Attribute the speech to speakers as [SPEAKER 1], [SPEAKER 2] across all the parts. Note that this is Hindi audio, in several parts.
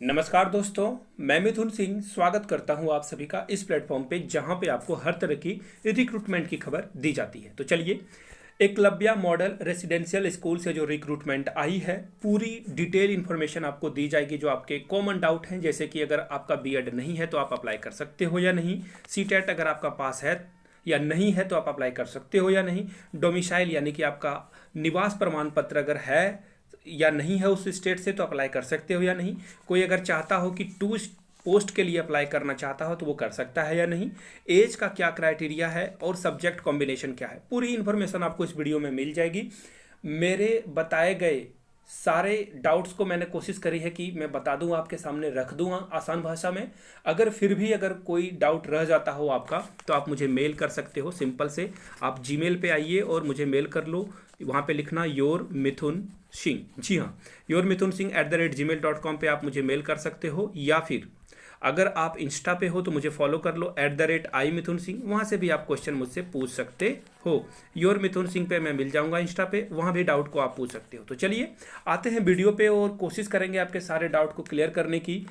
[SPEAKER 1] नमस्कार दोस्तों, मैं मिथुन सिंह स्वागत करता हूं आप सभी का इस प्लेटफॉर्म पे जहां पे आपको हर तरह की रिक्रूटमेंट की खबर दी जाती है। तो चलिए, एकलव्या मॉडल रेसिडेंशियल स्कूल से जो रिक्रूटमेंट आई है, पूरी डिटेल इन्फॉर्मेशन आपको दी जाएगी। जो आपके कॉमन डाउट हैं, जैसे कि अगर आपका बीएड नहीं है तो आप अप्लाई कर सकते हो या नहीं, सीटेट अगर आपका पास है या नहीं है तो आप अप्लाई कर सकते हो या नहीं, डोमिसाइल यानी कि आपका निवास प्रमाण पत्र अगर है या नहीं है उस स्टेट से तो अप्लाई कर सकते हो या नहीं, कोई अगर चाहता हो कि टू पोस्ट के लिए अप्लाई करना चाहता हो तो वो कर सकता है या नहीं, एज का क्या क्राइटेरिया है और सब्जेक्ट कॉम्बिनेशन क्या है, पूरी इन्फॉर्मेशन आपको इस वीडियो में मिल जाएगी। मेरे बताए गए सारे डाउट्स को मैंने कोशिश करी है कि मैं बता दूं, आपके सामने रख दूं आसान भाषा में। अगर फिर भी अगर कोई डाउट रह जाता हो आपका तो आप मुझे मेल कर सकते हो। सिंपल से आप जीमेल पे आइए और मुझे मेल कर लो। वहाँ पे लिखना योर मिथुन सिंह, जी हाँ, yourmithunsingh@gmail.com पे आप मुझे मेल कर सकते हो, या फिर अगर आप इंस्टा पे हो तो मुझे फॉलो कर लो @i मिथुन सिंह। वहाँ से भी आप क्वेश्चन मुझसे पूछ सकते हो। योर मिथुन सिंह पे मैं मिल जाऊँगा इंस्टा पे, वहाँ भी डाउट को आप पूछ सकते हो। तो चलिए आते हैं वीडियो पे और कोशिश करेंगे आपके सारे डाउट को क्लियर करने की।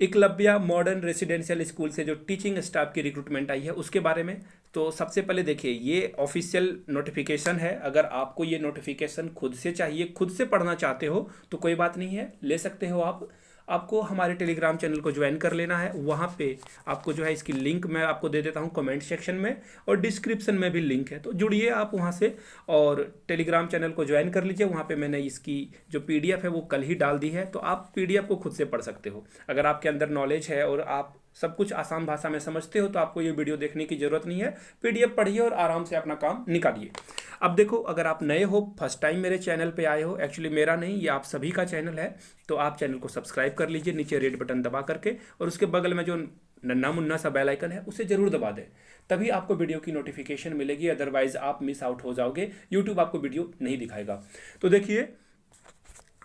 [SPEAKER 1] एकलव्या मॉडर्न रेसिडेंशियल स्कूल से जो टीचिंग स्टाफ की रिक्रूटमेंट आई है उसके बारे में। तो सबसे पहले देखिए, ये ऑफिशियल नोटिफिकेशन है। अगर आपको ये नोटिफिकेशन खुद से चाहिए, खुद से पढ़ना चाहते हो तो कोई बात नहीं है, ले सकते हो आप। आपको हमारे टेलीग्राम चैनल को ज्वाइन कर लेना है। वहाँ पे आपको जो है इसकी लिंक मैं आपको दे देता हूँ कमेंट सेक्शन में, और डिस्क्रिप्शन में भी लिंक है, तो जुड़िए आप वहाँ से और टेलीग्राम चैनल को ज्वाइन कर लीजिए। वहाँ पे मैंने इसकी जो पीडीएफ है वो कल ही डाल दी है, तो आप पीडीएफ को खुद से पढ़ सकते हो। अगर आपके अंदर नॉलेज है और आप सब कुछ आसान भाषा में समझते हो तो आपको ये वीडियो देखने की जरूरत नहीं है। पीडीएफ पढ़िए और आराम से अपना काम निकालिए। अब देखो, अगर आप नए हो, फर्स्ट टाइम मेरे चैनल पे आए हो, एक्चुअली मेरा नहीं, ये आप सभी का चैनल है, तो आप चैनल को सब्सक्राइब कर लीजिए नीचे रेड बटन दबा करके, और उसके बगल में जो नन्ना मुन्ना सा बेल आइकन है उसे जरूर दबा दें, तभी आपको वीडियो की नोटिफिकेशन मिलेगी। अदरवाइज आप मिस आउट हो जाओगे, यूट्यूब आपको वीडियो नहीं दिखाएगा। तो देखिए,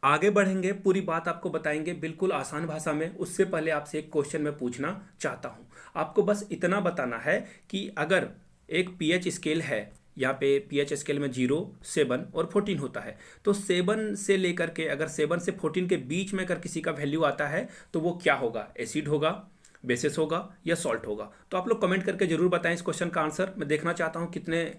[SPEAKER 1] आगे बढ़ेंगे, पूरी बात आपको बताएंगे बिल्कुल आसान भाषा में। उससे पहले आपसे एक क्वेश्चन मैं पूछना चाहता हूं। आपको बस इतना बताना है कि अगर एक पीएच स्केल है, यहाँ पे पीएच स्केल में 0, 7 और 14 होता है, तो 7 से लेकर के अगर 7 से 14 के बीच में अगर किसी का वैल्यू आता है तो वो क्या होगा, एसिड होगा, बेसिस होगा या सॉल्ट होगा। तो आप लोग कमेंट करके जरूर बताएं इस क्वेश्चन का आंसर। मैं देखना चाहता हूँ कितने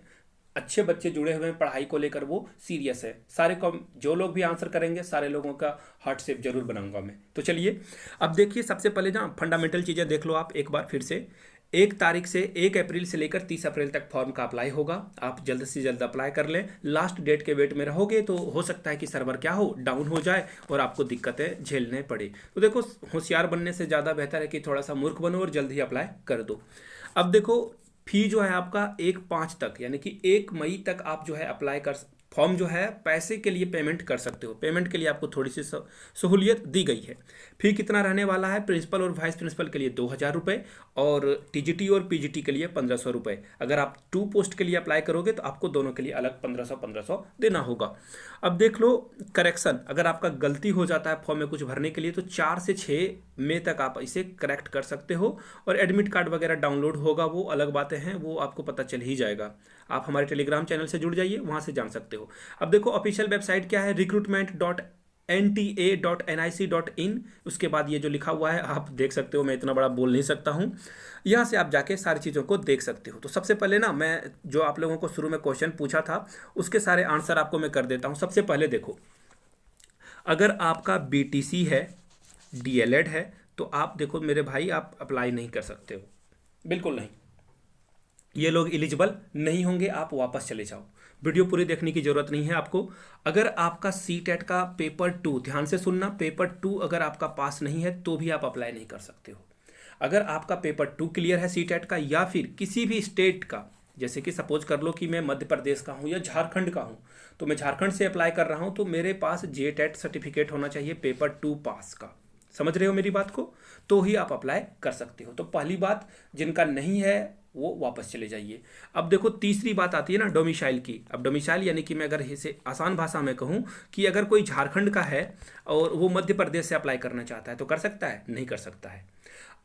[SPEAKER 1] अच्छे बच्चे जुड़े हुए हैं पढ़ाई को लेकर, वो सीरियस है। सारे को जो लोग भी आंसर करेंगे सारे लोगों का हार्ट शेप जरूर बनाऊंगा मैं। तो चलिए, अब देखिए, सबसे पहले ना फंडामेंटल चीज़ें देख लो आप एक बार फिर से। 1 तारीख से 1 अप्रैल से लेकर 30 अप्रैल तक फॉर्म का अप्लाई होगा। आप जल्द से जल्द अप्लाई कर लें। लास्ट डेट के वेट में रहोगे तो हो सकता है कि सर्वर क्या हो, डाउन हो जाए और आपको दिक्कतें झेलने पड़े। तो देखो, होशियार बनने से ज़्यादा बेहतर है कि थोड़ा सा मूर्ख बनो और जल्द ही अप्लाई कर दो। अब देखो, फी जो है आपका 1/5 तक, यानी कि 1 मई तक आप जो है अप्लाई कर, फॉर्म जो है पैसे के लिए पेमेंट कर सकते हो। पेमेंट के लिए आपको थोड़ी सी सहूलियत दी गई है। फी कितना रहने वाला है, प्रिंसिपल और वाइस प्रिंसिपल के लिए 2000 रुपये, और टीजीटी और पीजीटी के लिए 1500 रुपये। अगर आप 2 पोस्ट के लिए अप्लाई करोगे तो आपको दोनों के लिए अलग 1500 देना होगा। अब देख लो, करेक्शन, अगर आपका गलती हो जाता है फॉर्म में कुछ भरने के लिए तो 4 से 6 मई तक आप इसे करेक्ट कर सकते हो। और एडमिट कार्ड वगैरह डाउनलोड होगा, वो अलग बातें हैं, वो आपको पता चल ही जाएगा। आप हमारे टेलीग्राम चैनल से जुड़ जाइए, वहाँ से जान सकते हो। अब देखो, ऑफिशियल वेबसाइट क्या है, recruitment.nta.nic.in। उसके बाद ये जो लिखा हुआ है आप देख सकते हो, मैं इतना बड़ा बोल नहीं सकता हूँ। यहाँ से आप जाके सारी चीज़ों को देख सकते हो। तो सबसे पहले ना, मैं जो आप लोगों को शुरू में क्वेश्चन पूछा था उसके सारे आंसर आपको मैं कर देता हूँ। सबसे पहले देखो, अगर आपका बीटीसी है, डीएलएड है, तो आप देखो मेरे भाई, आप अप्लाई नहीं कर सकते हो, बिल्कुल नहीं। ये लोग एलिजिबल नहीं होंगे, आप वापस चले जाओ। वीडियो पूरी देखने की जरूरत नहीं है आपको। अगर आपका सीटेट का पेपर 2, ध्यान से सुनना, पेपर 2 अगर आपका पास नहीं है तो भी आप अप्लाई नहीं कर सकते हो। अगर आपका पेपर 2 क्लियर है सीटेट का, या फिर किसी भी स्टेट का, जैसे कि सपोज कर लो कि मैं मध्य प्रदेश का हूँ या झारखंड का हूँ, तो मैं झारखंड से अप्लाई कर रहा हूँ, तो मेरे पास जेटेट सर्टिफिकेट होना चाहिए पेपर 2 पास का। समझ रहे हो मेरी बात को? तो ही आप अप्लाई कर सकते हो। तो पहली बात, जिनका नहीं है वो वापस चले जाइए। अब देखो, तीसरी बात आती है ना डोमिसाइल की। अब डोमिसाइल यानी कि मैं अगर इसे आसान भाषा में कहूँ कि अगर कोई झारखंड का है और वो मध्य प्रदेश से अप्लाई करना चाहता है तो कर सकता है? नहीं कर सकता है।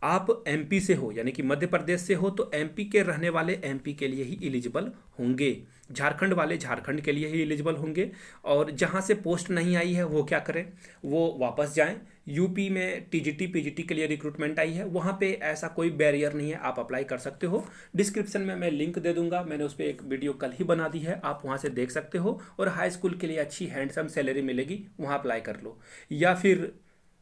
[SPEAKER 1] आप एमपी से हो, यानी कि मध्य प्रदेश से हो, तो एमपी के रहने वाले एमपी के लिए ही एलिजिबल होंगे। झारखंड वाले झारखंड के लिए ही एलिजिबल होंगे। और जहाँ से पोस्ट नहीं आई है वो क्या करें, वो वापस जाएं, यूपी में टीजीटी पीजीटी के लिए रिक्रूटमेंट आई है, वहाँ पे ऐसा कोई बैरियर नहीं है, आप अप्लाई कर सकते हो। डिस्क्रिप्शन में मैं लिंक दे दूंगा, मैंने उस पर एक वीडियो कल ही बना दी है, आप वहाँ से देख सकते हो। और हाई स्कूल के लिए अच्छी हैंडसम सैलरी मिलेगी, वहाँ अप्लाई कर लो, या फिर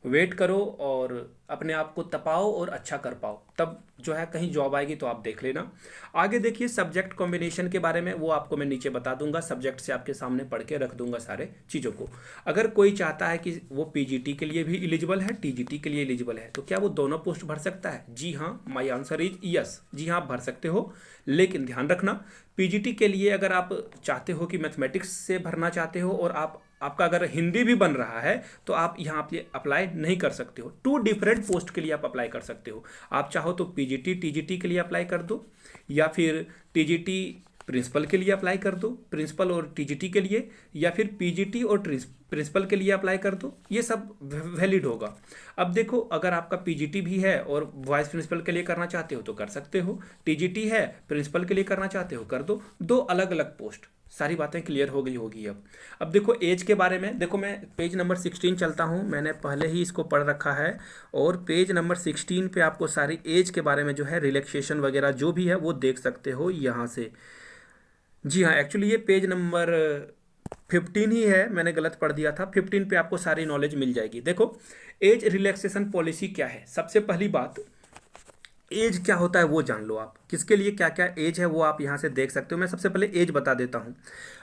[SPEAKER 1] वेट करो और अपने आप को तपाओ और अच्छा कर पाओ, तब जो है कहीं जॉब आएगी तो आप देख लेना। आगे देखिए सब्जेक्ट कॉम्बिनेशन के बारे में, वो आपको मैं नीचे बता दूंगा, सब्जेक्ट से आपके सामने पढ़ के रख दूंगा सारे चीज़ों को। अगर कोई चाहता है कि वो पीजीटी के लिए भी एलिजिबल है, टीजीटी के लिए एलिजिबल है, तो क्या वो दोनों पोस्ट भर सकता है? जी हाँ, माई आंसर इज यस। जी हाँ, आप भर सकते हो, लेकिन ध्यान रखना पीजीटी के लिए अगर आप चाहते हो कि मैथमेटिक्स से भरना चाहते हो और आपका अगर हिंदी भी बन रहा है, तो आप यहाँ पे अप्लाई नहीं कर सकते हो। 2 डिफरेंट पोस्ट के लिए आप अप्लाई कर सकते हो। आप चाहो तो पीजीटी टीजीटी के लिए अप्लाई कर दो, या फिर टीजीटी प्रिंसिपल के लिए अप्लाई कर दो, प्रिंसिपल और टीजीटी के लिए, या फिर पीजीटी और प्रिंसिपल के लिए अप्लाई कर दो, ये सब वैलिड होगा। अब देखो, अगर आपका पीजीटी भी है और वाइस प्रिंसिपल के लिए करना चाहते हो तो कर सकते हो, टीजीटी है प्रिंसिपल के लिए करना चाहते हो कर दो, 2 अलग अलग पोस्ट। सारी बातें क्लियर हो गई होगी। अब देखो एज के बारे में, देखो मैं पेज नंबर 16 चलता हूँ, मैंने पहले ही इसको पढ़ रखा है, और पेज नंबर 16 पे आपको सारी एज के बारे में जो है रिलैक्सेशन वगैरह जो भी है वो देख सकते हो यहाँ से। जी हाँ, एक्चुअली ये पेज नंबर 15 ही है, मैंने गलत पढ़ दिया था। 15 पे आपको सारी नॉलेज मिल जाएगी। देखो एज रिलैक्सेशन पॉलिसी क्या है, सबसे पहली बात एज क्या होता है वो जान लो। आप किसके लिए क्या क्या एज है वो आप यहाँ से देख सकते हो। मैं सबसे पहले एज बता देता हूँ।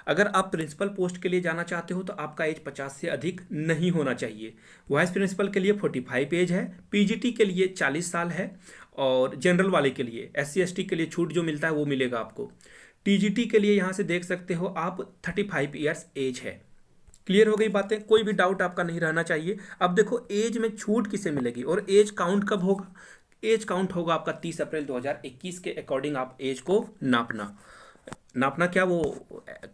[SPEAKER 1] अगर आप प्रिंसिपल पोस्ट के लिए जाना चाहते हो तो आपका एज 50 से अधिक नहीं होना चाहिए। वाइस प्रिंसिपल के लिए 45 एज है, पीजीटी के लिए 40 साल है, और जनरल वाले के लिए SC ST के लिए छूट जो मिलता है वो मिलेगा आपको। टीजीटी के लिए यहाँ से देख सकते हो आप 35 ईयर्स एज है। क्लियर हो गई बातें, कोई भी डाउट आपका नहीं रहना चाहिए। अब देखो एज में छूट किसे मिलेगी और एज काउंट कब होगा? एज काउंट होगा आपका 30 अप्रैल 2021 के अकॉर्डिंग। आप एज को नापना क्या, वो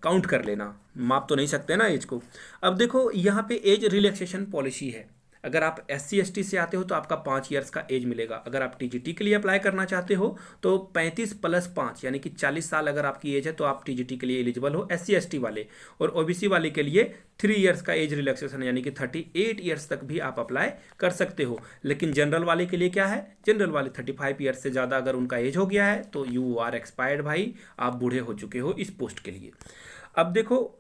[SPEAKER 1] काउंट कर लेना, माप तो नहीं सकते ना एज को। अब देखो यहाँ पे एज रिलैक्सेशन पॉलिसी है। अगर आप SC ST से आते हो तो आपका 5 ईयर्स का एज मिलेगा। अगर आप टीजीटी के लिए अप्लाई करना चाहते हो तो 35 + 5 यानी कि 40 साल अगर आपकी एज है तो आप टीजीटी के लिए एलिजिबल हो, SC ST वाले। और OBC वाले के लिए 3 ईयर्स का एज रिलैक्सेशन यानी कि 38 ईयर्स तक भी आप अप्लाई कर सकते हो। लेकिन जनरल वाले के लिए क्या है, जनरल वाले 35 ईयर्स से ज़्यादा अगर उनका एज हो गया है तो यू आर एक्सपायर्ड भाई, आप बूढ़े हो चुके हो इस पोस्ट के लिए। अब देखो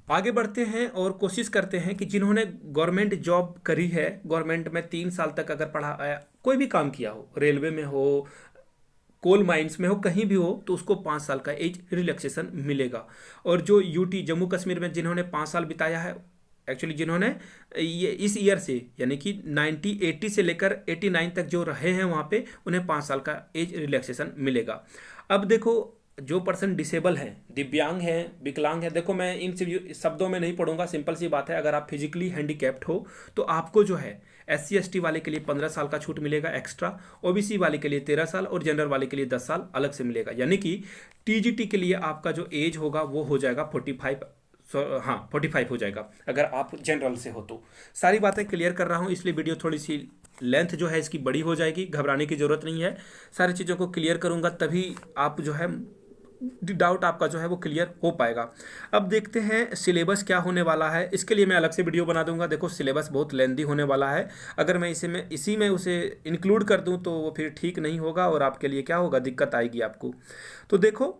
[SPEAKER 1] आगे बढ़ते हैं और कोशिश करते हैं कि जिन्होंने गवर्नमेंट जॉब करी है, गवर्नमेंट में 3 साल तक अगर पढ़ा कोई भी काम किया हो, रेलवे में हो, कोल माइंस में हो, कहीं भी हो, तो उसको 5 साल का एज रिलैक्सेशन मिलेगा। और जो यूटी जम्मू कश्मीर में जिन्होंने 5 साल बिताया है, एक्चुअली जिन्होंने ये इस ईयर से यानी कि 80 से लेकर 89 तक जो रहे हैं वहाँ पे, उन्हें 5 साल का एज रिलैक्सेशन मिलेगा। अब देखो जो पर्सन डिसेबल हैं, दिव्यांग हैं, विकलांग हैं, देखो मैं इन शब्दों में नहीं पढ़ूंगा, सिंपल सी बात है। अगर आप फिजिकली हैंडीकैप्ड हो तो आपको जो है SC ST वाले के लिए 15 साल का छूट मिलेगा एक्स्ट्रा, OBC वाले के लिए 13 साल और जनरल वाले के लिए 10 साल अलग से मिलेगा। यानी कि टीजीटी के लिए आपका जो एज होगा वो हो जाएगा 45, हाँ 45 हो जाएगा अगर आप जनरल से हो तो। सारी बातें क्लियर कर रहा हूँ, इसलिए वीडियो थोड़ी सी लेंथ जो है इसकी बड़ी हो जाएगी, घबराने की ज़रूरत नहीं है। सारी चीज़ों को क्लियर करूँगा तभी आप जो है डाउट आपका जो है वो क्लियर हो पाएगा। अब देखते हैं सिलेबस क्या होने वाला है, इसके लिए मैं अलग से वीडियो बना दूंगा। देखो सिलेबस बहुत लेंदी होने वाला है, अगर मैं इसी में उसे इंक्लूड कर दूं तो वो फिर ठीक नहीं होगा और आपके लिए क्या होगा, दिक्कत आएगी आपको। तो देखो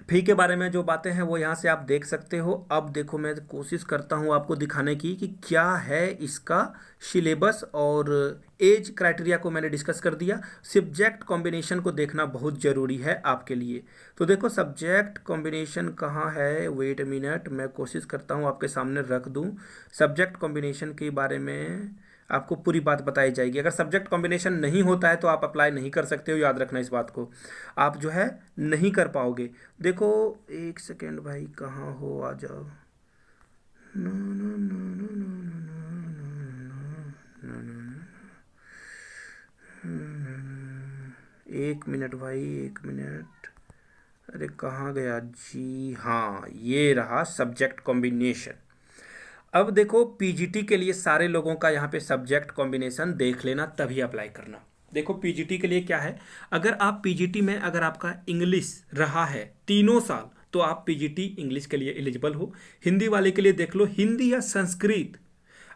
[SPEAKER 1] फी के बारे में जो बातें हैं वो यहाँ से आप देख सकते हो। अब देखो मैं कोशिश करता हूँ आपको दिखाने की कि क्या है इसका सिलेबस, और एज क्राइटेरिया को मैंने डिस्कस कर दिया। सब्जेक्ट कॉम्बिनेशन को देखना बहुत ज़रूरी है आपके लिए। तो देखो सब्जेक्ट कॉम्बिनेशन कहाँ है, वेट अ मिनट, मैं कोशिश करता हूँ आपके सामने रख दूँ। सब्जेक्ट कॉम्बिनेशन के बारे में आपको पूरी बात बताई जाएगी। अगर सब्जेक्ट कॉम्बिनेशन नहीं होता है तो आप अप्लाई नहीं कर सकते हो, याद रखना इस बात को, आप जो है नहीं कर पाओगे। देखो एक सेकेंड भाई, कहाँ हो, आ जाओ। एक मिनट भाई, एक मिनट, अरे कहाँ गया? जी हाँ, ये रहा सब्जेक्ट कॉम्बिनेशन। अब देखो पीजीटी के लिए सारे लोगों का यहाँ पे सब्जेक्ट कॉम्बिनेशन देख लेना तभी अप्लाई करना। देखो पीजीटी के लिए क्या है, अगर आप पीजीटी में अगर आपका इंग्लिश रहा है 3 साल तो आप पीजीटी इंग्लिश के लिए एलिजिबल हो। हिंदी वाले के लिए देख लो, हिंदी या संस्कृत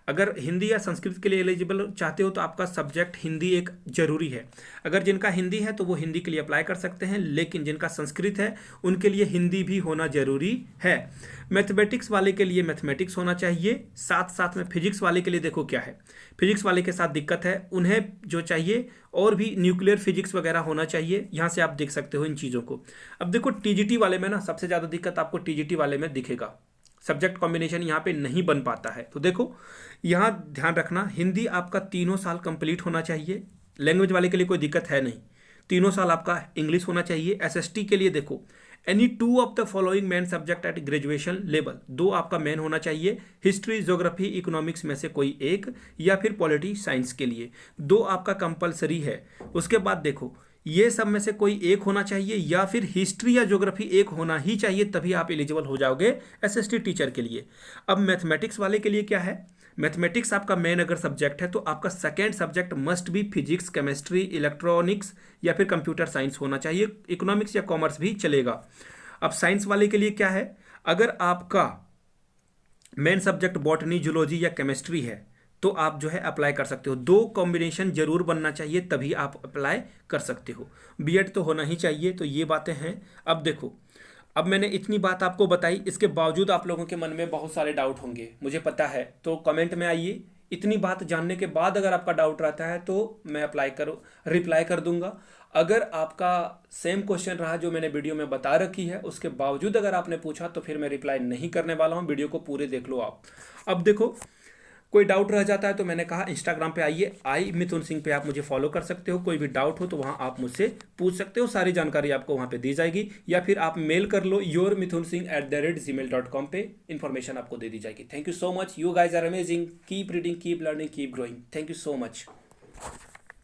[SPEAKER 1] अगर हिंदी या संस्कृत के लिए एलिजिबल चाहते हो तो आपका सब्जेक्ट हिंदी एक जरूरी है। अगर जिनका हिंदी है तो वो हिंदी के लिए अप्लाई कर सकते हैं, लेकिन जिनका संस्कृत है उनके लिए हिंदी भी होना जरूरी है। मैथमेटिक्स वाले के लिए मैथमेटिक्स होना चाहिए, साथ साथ में फिजिक्स वाले के लिए देखो क्या है, फिजिक्स वाले के साथ दिक्कत है, उन्हें जो चाहिए और भी न्यूक्लियर फिजिक्स वगैरह होना चाहिए। यहाँ से आप देख सकते हो इन चीज़ों को। अब देखो टीजीटी वाले में ना सबसे ज़्यादा दिक्कत आपको टीजीटी वाले में दिखेगा, सब्जेक्ट कॉम्बिनेशन यहाँ पे नहीं बन पाता है। तो देखो यहाँ ध्यान रखना, हिंदी आपका 3 साल कंप्लीट होना चाहिए। लैंग्वेज वाले के लिए कोई दिक्कत है नहीं, 3 साल आपका इंग्लिश होना चाहिए। एसएसटी के लिए देखो any 2 of the following main subject at graduation level, 2 आपका मेन होना चाहिए, हिस्ट्री, ज्योग्राफी, इकोनॉमिक्स में से कोई एक, या फिर पॉलिटी साइंस के लिए 2 आपका कंपलसरी है। उसके बाद देखो ये सब में से कोई एक होना चाहिए, या फिर हिस्ट्री या ज्योग्राफी एक होना ही चाहिए, तभी आप एलिजिबल हो जाओगे एसएसटी टीचर के लिए। अब मैथमेटिक्स वाले के लिए क्या है, मैथमेटिक्स आपका मेन अगर सब्जेक्ट है तो आपका सेकेंड सब्जेक्ट मस्ट भी फिजिक्स, केमिस्ट्री, इलेक्ट्रॉनिक्स या फिर कंप्यूटर साइंस होना चाहिए। इकोनॉमिक्स या कॉमर्स भी चलेगा। अब साइंस वाले के लिए क्या है, अगर आपका मेन सब्जेक्ट बॉटनी, जूलॉजी या केमिस्ट्री है तो आप जो है अप्लाई कर सकते हो। 2 कॉम्बिनेशन जरूर बनना चाहिए तभी आप अप्लाई कर सकते हो। बीएड तो होना ही चाहिए। तो ये बातें हैं। अब देखो, अब मैंने इतनी बात आपको बताई, इसके बावजूद आप लोगों के मन में बहुत सारे डाउट होंगे, मुझे पता है। तो कमेंट में आइए, इतनी बात जानने के बाद अगर आपका डाउट रहता है तो मैं रिप्लाई कर दूंगा। अगर आपका सेम क्वेश्चन रहा जो मैंने वीडियो में बता रखी है, उसके बावजूद अगर आपने पूछा तो फिर मैं रिप्लाई नहीं करने वाला हूँ। वीडियो को पूरे देख लो आप। अब देखो कोई डाउट रह जाता है तो मैंने कहा इंस्टाग्राम पे आइए, आई मिथुन सिंह पे आप मुझे फॉलो कर सकते हो। कोई भी डाउट हो तो वहाँ आप मुझसे पूछ सकते हो, सारी जानकारी आपको वहाँ पे दी जाएगी। या फिर आप मेल कर लो yourmithunsingh@gmail.com पे, इन्फॉर्मेशन आपको दे दी जाएगी। Thank you so much, you guys are amazing, keep reading, keep learning, keep growing. Thank you so much.